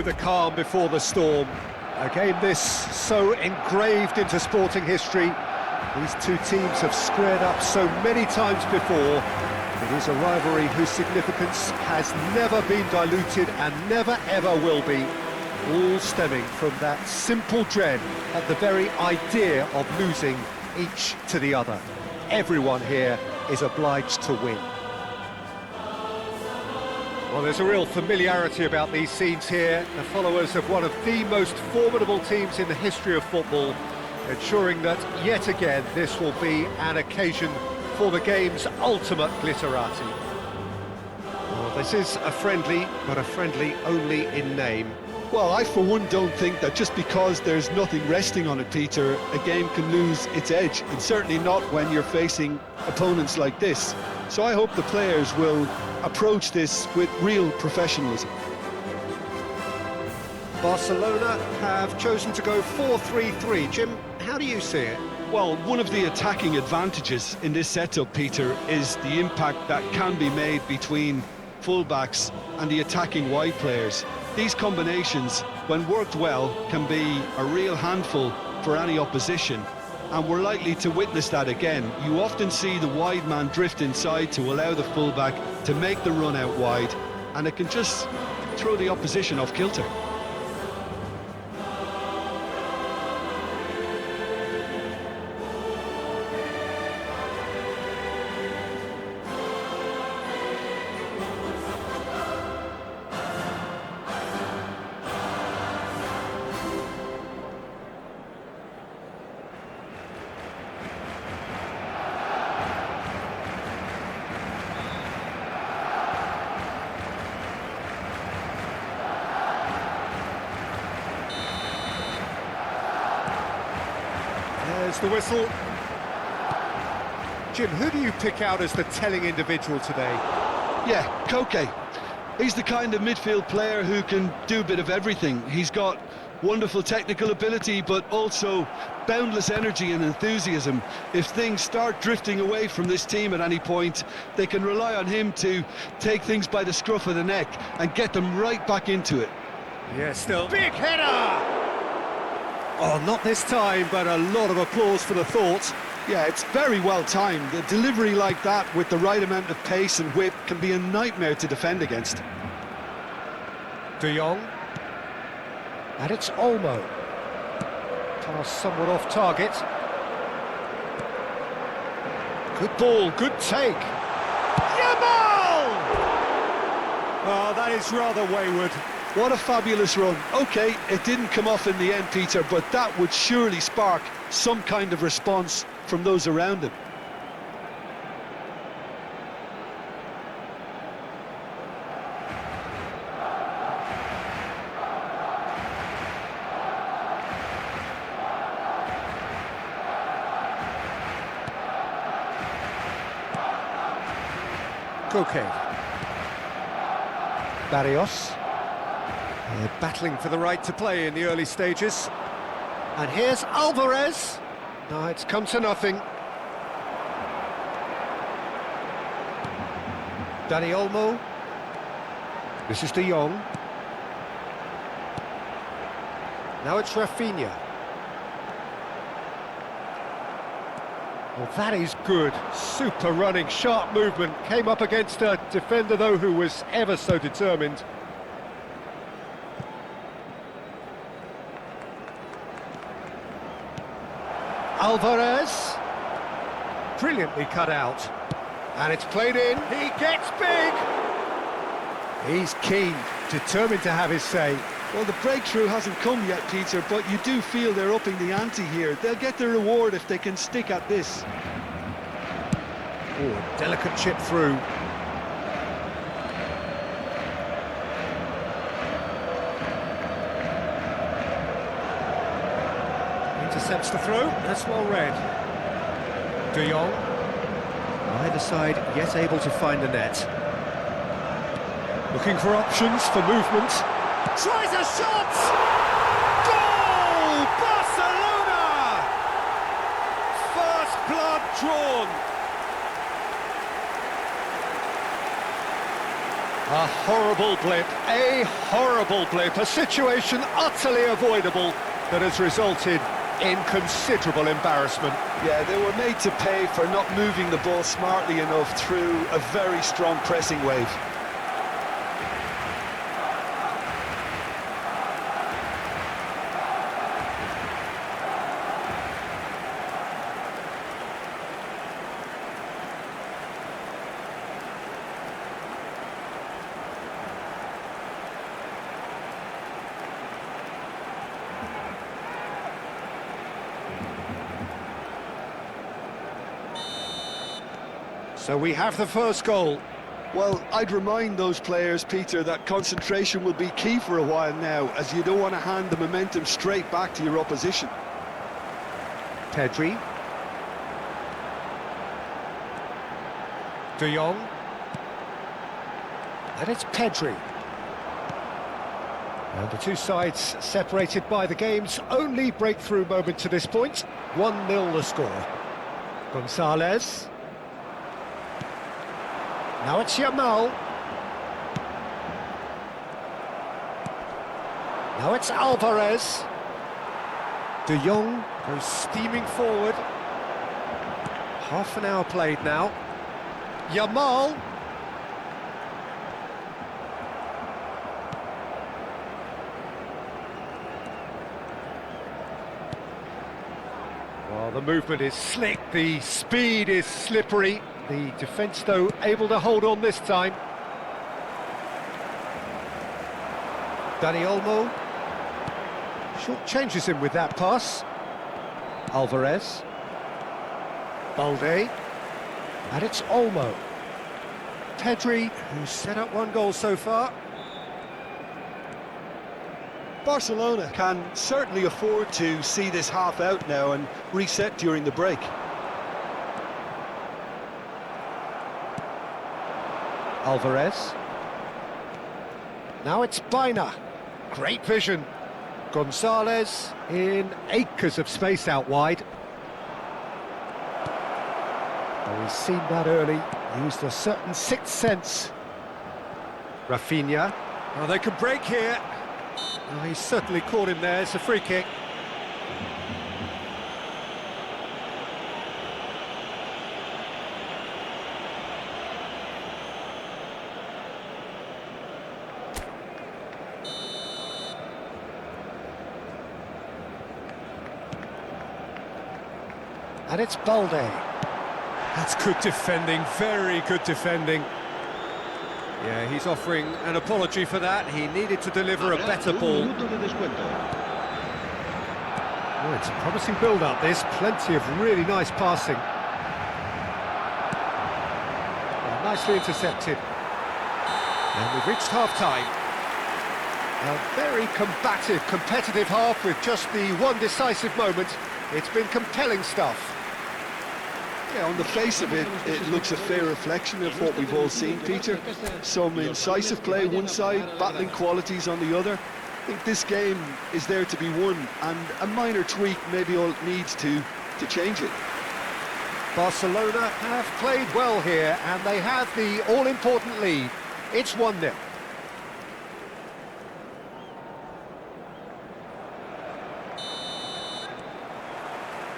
know the calm before the storm. A game this so engraved into sporting history. These two teams have squared up so many times before. It is a rivalry whose significance has never been diluted and never ever will be. All stemming from that simple dread at the very idea of losing each to the other. Everyone here is obliged to win. Well, there's a real familiarity about these scenes here. The followers of one of the most formidable teams in the history of football, ensuring that yet again this will be an occasion for the game's ultimate glitterati. Well, this is a friendly, but a friendly only in name. Well, I for one don't think that just because there's nothing resting on it, Peter, a game can lose its edge, and certainly not when you're facing opponents like this. So I hope the players will approach this with real professionalism. Barcelona have chosen to go 4-3-3. Jim, how do you see it? Well, one of the attacking advantages in this setup, Peter, is the impact that can be made between fullbacks and the attacking wide players. These combinations, when worked well, can be a real handful for any opposition, and we're likely to witness that again. You often see the wide man drift inside to allow the fullback to make the run out wide, and it can just throw the opposition off kilter. There's the whistle. Jim, who do you pick out as the telling individual today? Yeah, Koke. He's the kind of midfield player who can do a bit of everything. He's got wonderful technical ability, but also boundless energy and enthusiasm. If things start drifting away from this team at any point, they can rely on him to take things by the scruff of the neck and get them right back into it. Yeah, still. Big header! Oh, not this time, but a lot of applause for the thought. Yeah, it's very well timed. A delivery like that with the right amount of pace and whip can be a nightmare to defend against. De Jong. And it's Olmo. Pass somewhat off target. Good ball, good take. Yamal! Oh, that is rather wayward. What a fabulous run. OK, it didn't come off in the end, Peter, but that would surely spark some kind of response from those around him. Koke. Barrios. They're battling for the right to play in the early stages. And here's Alvarez. No, it's come to nothing. Pedri Olmo. This is De Jong. Now it's Rafinha. Well, that is good. Super running, sharp movement. Came up against a defender, though, who was ever so determined. Alvarez. Brilliantly cut out. And it's played in. He gets big. He's keen, determined to have his say. Well, the breakthrough hasn't come yet, Peter, but you do feel they're upping the ante here. They'll get their reward if they can stick at this. Oh, delicate chip through. Intercepts the throw. That's well read. De Jong. Either side yet able to find the net. Looking for options for movement. Tries a shot! Goal! Barcelona! First blood drawn. A horrible blip, a situation utterly avoidable that has resulted in considerable embarrassment. Yeah, they were made to pay for not moving the ball smartly enough through a very strong pressing wave. So we have the first goal. Well, I'd remind those players, Peter, that concentration will be key for a while now, as you don't want to hand the momentum straight back to your opposition. Pedri. De Jong. And it's Pedri. And the two sides separated by the game's only breakthrough moment to this point. 1-0 the score. Gonzalez. Now it's Yamal. Now it's Alvarez. De Jong goes steaming forward. Half an hour played now. Yamal. Well, the movement is slick, the speed is slippery. The defence, though, able to hold on this time. Pedri Olmo. Short changes him with that pass. Alvarez. Balde. And it's Olmo. Pedri, who's set up one goal so far. Barcelona can certainly afford to see this half out now and reset during the break. Alvarez. Now it's Baina. Great vision. Gonzalez in acres of space out wide. Oh, he's seen that early. Used a certain sixth sense. Rafinha. Oh, they can break here. Oh, he's certainly caught him there. It's a free kick. And it's Balde. That's good defending, very good defending. Yeah, he's offering an apology for that. He needed to deliver a better ball. Oh, it's a promising build-up, this. Plenty of really nice passing. Well, nicely intercepted. And we've reached half-time. A very combative, competitive half with just the one decisive moment. It's been compelling stuff. Yeah, on the face of it, it looks a fair reflection of what we've all seen, Peter. Some incisive play one side, battling qualities on the other. I think this game is there to be won, and a minor tweak maybe all it needs to change it. Barcelona have played well here, and they have the all-important lead. It's 1-0.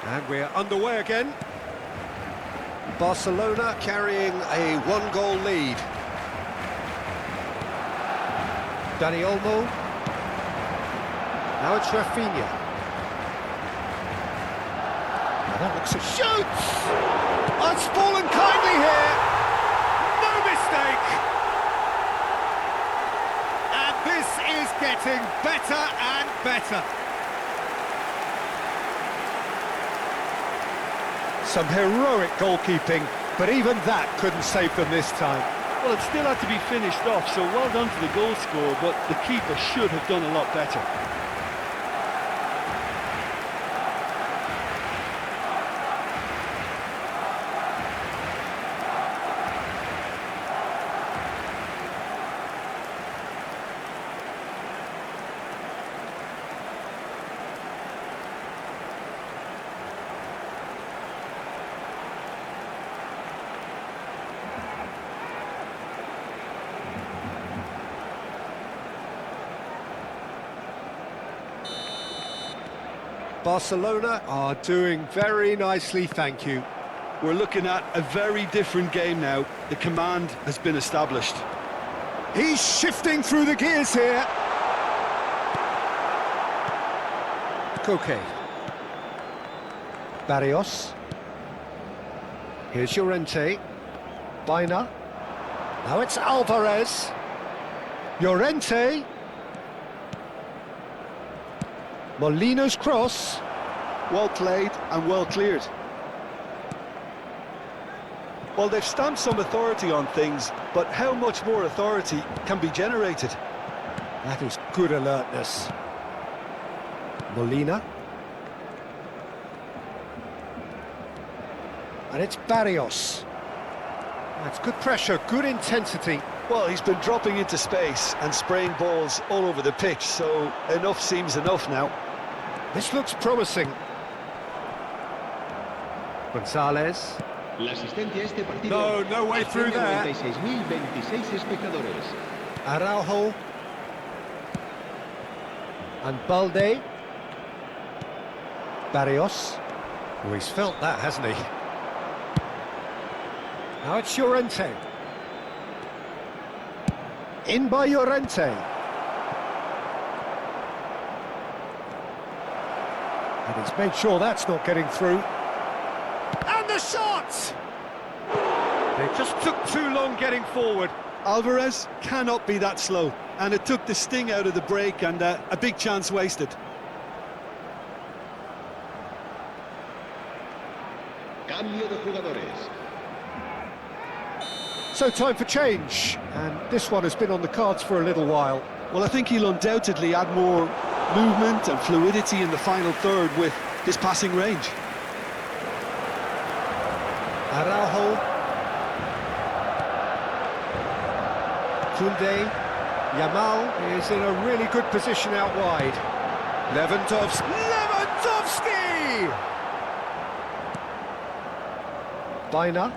And we're underway again. Barcelona carrying a one-goal lead. Pedri Olmo. Now it's Rafinha. Now that looks a shoot! Oh, it's fallen kindly here. No mistake. And this is getting better and better. Some heroic goalkeeping, but even that couldn't save them this time. Well, it still had to be finished off, so well done to the goal scorer, but the keeper should have done a lot better. Barcelona are doing very nicely, thank you. We're looking at a very different game now. The command has been established. He's shifting through the gears here. Koke. Barrios. Here's Llorente. Baina. Now it's Alvarez. Llorente. Molina's cross. Well played and well cleared. Well, they've stamped some authority on things, but how much more authority can be generated? That is good alertness. Molina. And it's Barrios. That's good pressure, good intensity. Well, he's been dropping into space and spraying balls all over the pitch, so enough seems enough now. This looks promising. González. No way through there. Araujo. And Balde. Barrios. Oh, he's felt that, hasn't he? Now it's Llorente. In by Llorente. And he's made sure that's not getting through. And the shot! They just took too long getting forward. Alvarez cannot be that slow, and it took the sting out of the break and a big chance wasted. Cambio de jugadores. So time for change, and this one has been on the cards for a little while. Well, I think he'll undoubtedly add more movement and fluidity in the final third with his passing range. Araujo. Koundé. Yamal is in a really good position out wide. Lewandowski! Baina.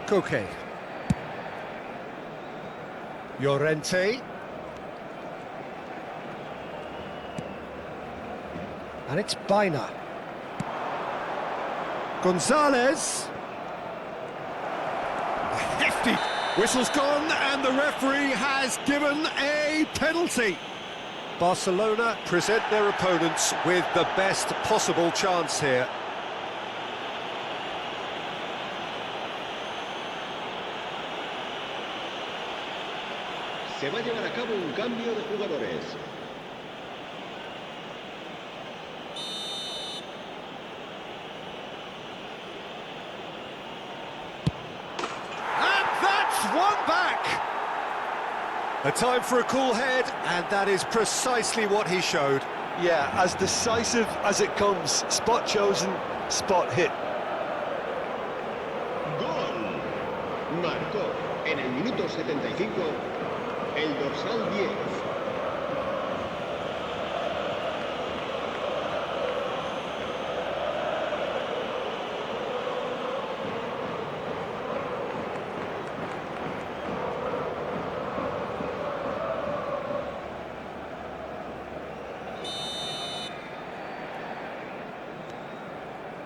Koke. Llorente. And it's Baina. González. Hefty. Whistle's gone and the referee has given a penalty. Barcelona present their opponents with the best possible chance here. Se va a llevar a cabo un cambio de jugadores. And that's one back! A time for a cool head, and that is precisely what he showed. Yeah, as decisive as it comes. Spot chosen, spot hit. Gol. Marcó en el minuto 75 el dorsal 10.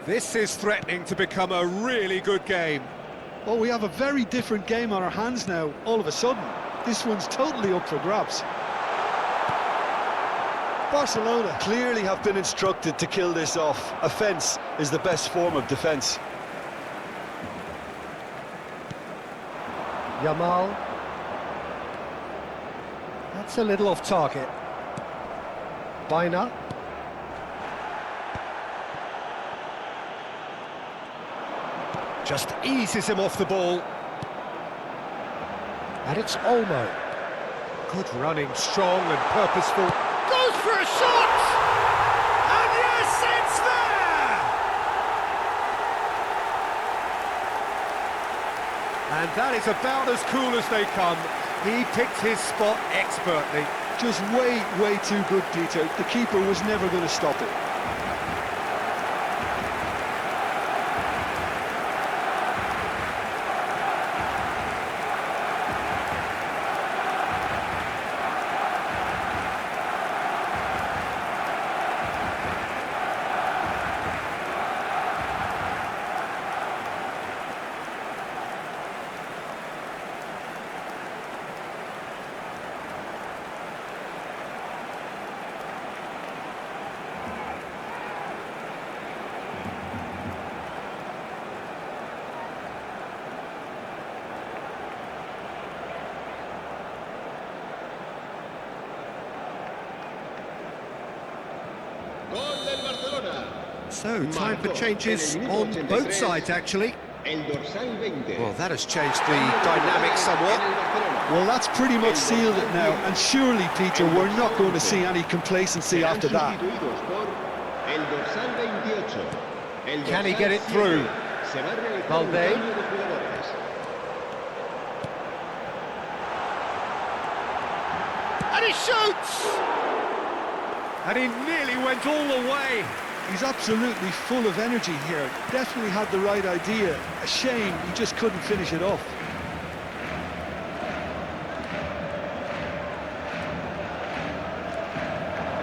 This is threatening to become a really good game. Well, we have a very different game on our hands now, all of a sudden. This one's totally up for grabs. Barcelona clearly have been instructed to kill this off. Offence is the best form of defence. Yamal. That's a little off target. Baina. Just eases him off the ball. And it's Olmo. Good running, strong and purposeful. Goes for a shot! And yes, it's there! And that is about as cool as they come. He picked his spot expertly. Just way too good, Peter. The keeper was never going to stop it. So, time for changes on both sides, actually. El dorsal 20. Well, that has changed the dynamic somewhat. Well, that's pretty much sealed it now, and surely, Peter, we're not going to see any complacency after that. Sustituidos por el dorsal 28. El Can he dorsal get it 7. through? Se va a realizar un Valde. cambio de jugadores. And he shoots! And he nearly went all the way. He's absolutely full of energy here. Definitely had the right idea. A shame he just couldn't finish it off.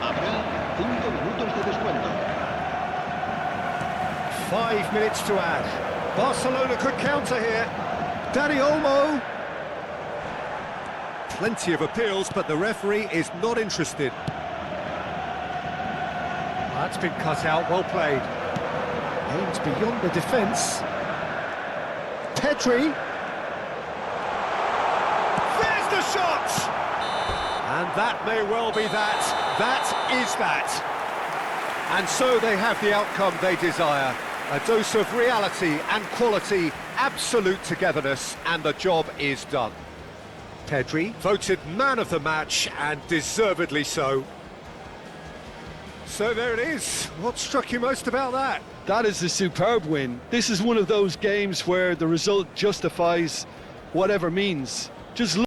Habrá 5 minutos de descuento. 5 minutes to add. Barcelona could counter here. Pedri Olmo. Plenty of appeals, but the referee is not interested. That's been cut out, well played. Aimed beyond the defence. Pedri. There's the shot! And that may well be that. That is that. And so they have the outcome they desire. A dose of reality and quality, absolute togetherness, and the job is done. Pedri voted man of the match, and deservedly so. So there it is. What struck you most about that? That is a superb win. This is one of those games where the result justifies whatever means. Just look